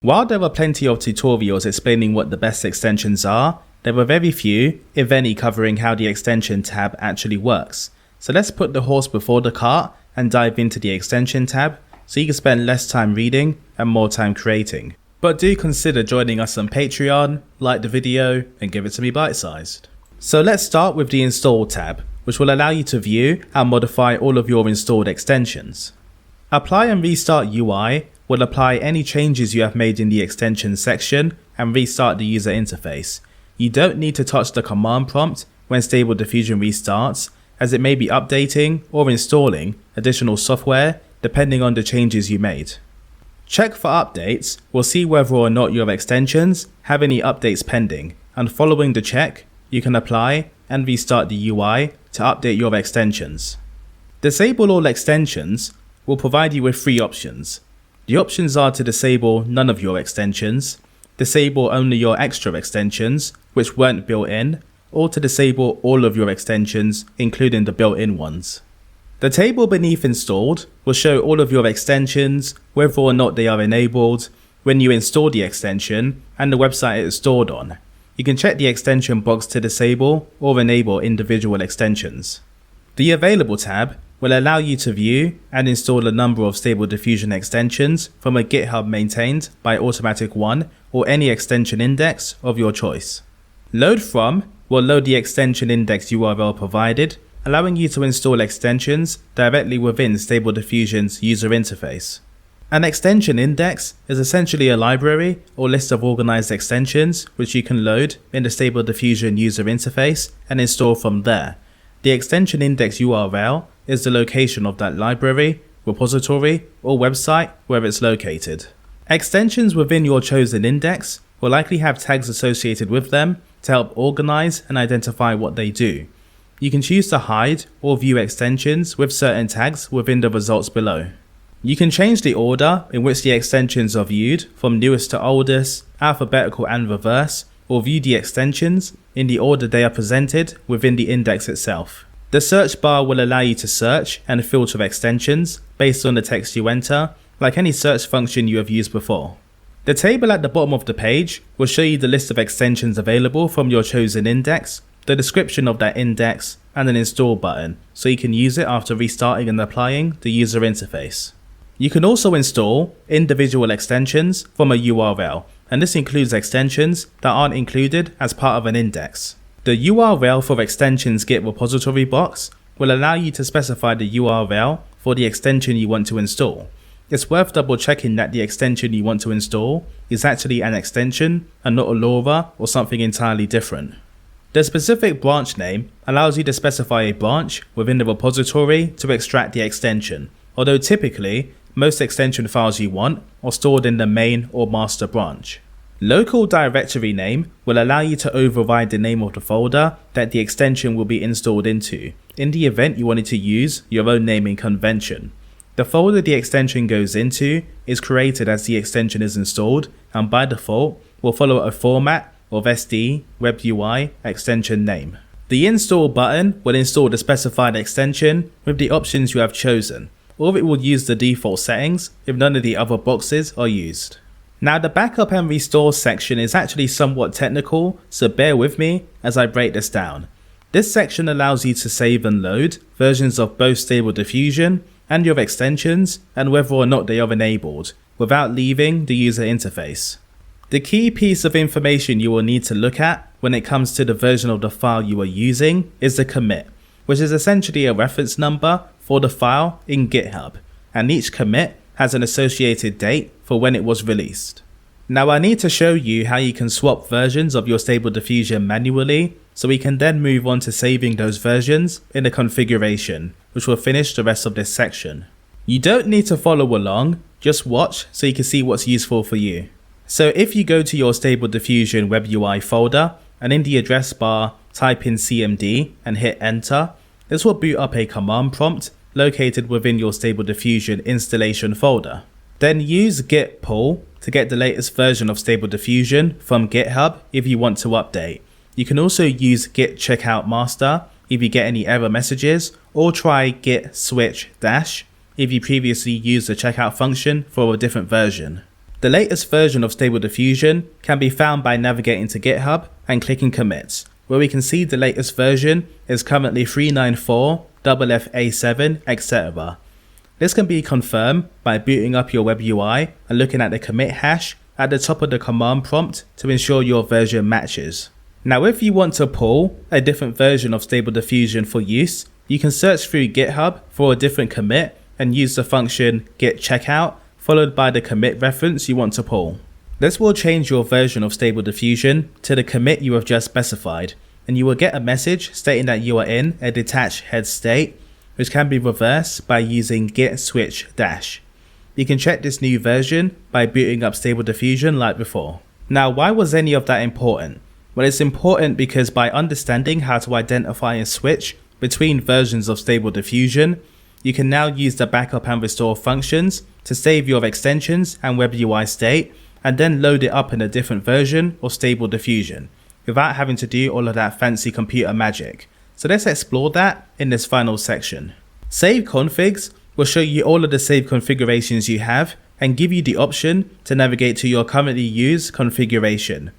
While there are plenty of tutorials explaining what the best extensions are, there are very few, if any, covering how the extension tab actually works. So let's put the horse before the cart and dive into the extension tab so you can spend less time reading and more time creating. But do consider joining us on Patreon, like the video and give it to me bite-sized. So let's start with the Install tab, which will allow you to view and modify all of your installed extensions. Apply and Restart UI will apply any changes you have made in the extensions section and restart the user interface. You don't need to touch the command prompt when Stable Diffusion restarts, as it may be updating or installing additional software depending on the changes you made. Check for updates will see whether or not your extensions have any updates pending, and following the check, you can apply and restart the UI to update your extensions. Disable all extensions will provide you with three options. The options are to disable none of your extensions, disable only your extra extensions which weren't built in, or to disable all of your extensions including the built-in ones. The table beneath installed will show all of your extensions, whether or not they are enabled, when you install the extension, and the website it is stored on. You can check the extension box to disable or enable individual extensions. The Available tab will allow you to view and install a number of Stable Diffusion extensions from a GitHub maintained by Automatic1111 or any extension index of your choice. Load From will load the extension index URL provided, allowing you to install extensions directly within Stable Diffusion's user interface. An extension index is essentially a library or list of organized extensions which you can load in the Stable Diffusion user interface and install from there. The extension index URL is the location of that library, repository, or website where it's located. Extensions within your chosen index will likely have tags associated with them to help organize and identify what they do. You can choose to hide or view extensions with certain tags within the results below. You can change the order in which the extensions are viewed from newest to oldest, alphabetical and reverse, or view the extensions in the order they are presented within the index itself. The search bar will allow you to search and filter extensions based on the text you enter, like any search function you have used before. The table at the bottom of the page will show you the list of extensions available from your chosen index, the description of that index, and an install button, so you can use it after restarting and applying the user interface. You can also install individual extensions from a URL, and this includes extensions that aren't included as part of an index. The URL for extensions Git repository box will allow you to specify the URL for the extension you want to install. It's worth double checking that the extension you want to install is actually an extension and not a LoRa or something entirely different. The specific branch name allows you to specify a branch within the repository to extract the extension, although typically most extension files you want are stored in the main or master branch. Local directory name will allow you to override the name of the folder that the extension will be installed into, in the event you wanted to use your own naming convention. The folder the extension goes into is created as the extension is installed and by default will follow a format of SD Web UI extension name. The install button will install the specified extension with the options you have chosen, or it will use the default settings if none of the other boxes are used. Now the backup and restore section is actually somewhat technical, so bear with me as I break this down. This section allows you to save and load versions of both Stable Diffusion and your extensions and whether or not they are enabled, without leaving the user interface. The key piece of information you will need to look at when it comes to the version of the file you are using is the commit, which is essentially a reference number for the file in GitHub, and each commit has an associated date for when it was released. Now I need to show you how you can swap versions of your Stable Diffusion manually, so we can then move on to saving those versions in the configuration, which will finish the rest of this section. You don't need to follow along, just watch so you can see what's useful for you. So if you go to your Stable Diffusion Web UI folder and in the address bar type in cmd and hit enter, this will boot up a command prompt located within your Stable Diffusion installation folder. Then use git pull to get the latest version of Stable Diffusion from GitHub if you want to update. You can also use git checkout master if you get any error messages, or try git switch dash if you previously used the checkout function for a different version. The latest version of Stable Diffusion can be found by navigating to GitHub and clicking commits, where we can see the latest version is currently 394FFA7, etc. This can be confirmed by booting up your web UI and looking at the commit hash at the top of the command prompt to ensure your version matches. Now if you want to pull a different version of Stable Diffusion for use, you can search through GitHub for a different commit and use the function git checkout followed by the commit reference you want to pull. This will change your version of Stable Diffusion to the commit you have just specified, and you will get a message stating that you are in a detached head state, which can be reversed by using git switch dash. You can check this new version by booting up Stable Diffusion like before. Now why was any of that important? Well, it's important because by understanding how to identify and switch between versions of Stable Diffusion, you can now use the backup and restore functions to save your extensions and web UI state and then load it up in a different version of Stable Diffusion without having to do all of that fancy computer magic. So let's explore that in this final section. Save configs will show you all of the save configurations you have and give you the option to navigate to your currently used configuration.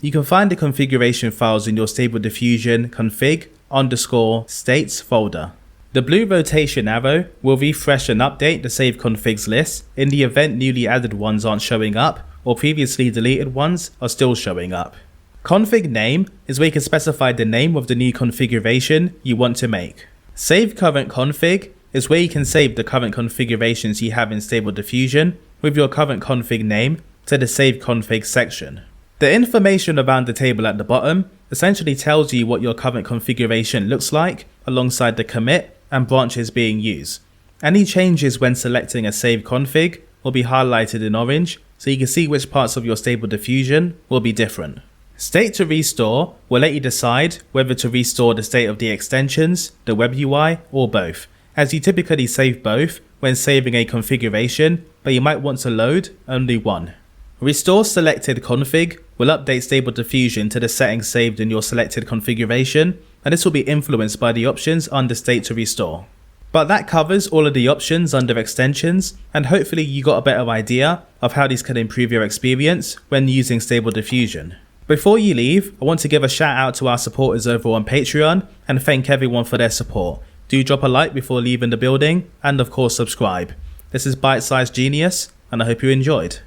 You can find the configuration files in your Stable Diffusion config_states folder. The blue rotation arrow will refresh and update the save configs list in the event newly added ones aren't showing up or previously deleted ones are still showing up. Config name is where you can specify the name of the new configuration you want to make. Save current config is where you can save the current configurations you have in Stable Diffusion with your current config name to the save config section. The information around the table at the bottom essentially tells you what your current configuration looks like alongside the commit and branches being used. Any changes when selecting a save config will be highlighted in orange so you can see which parts of your Stable Diffusion will be different. State to restore will let you decide whether to restore the state of the extensions, the web UI, or both, as you typically save both when saving a configuration, but you might want to load only one. Restore selected config will update Stable Diffusion to the settings saved in your selected configuration, and this will be influenced by the options under State to Restore. But that covers all of the options under extensions, and hopefully you got a better idea of how these can improve your experience when using Stable Diffusion. Before you leave, I want to give a shout out to our supporters over on Patreon and thank everyone for their support. Do drop a like before leaving the building, and of course subscribe. This is Bite Size Genius, and I hope you enjoyed.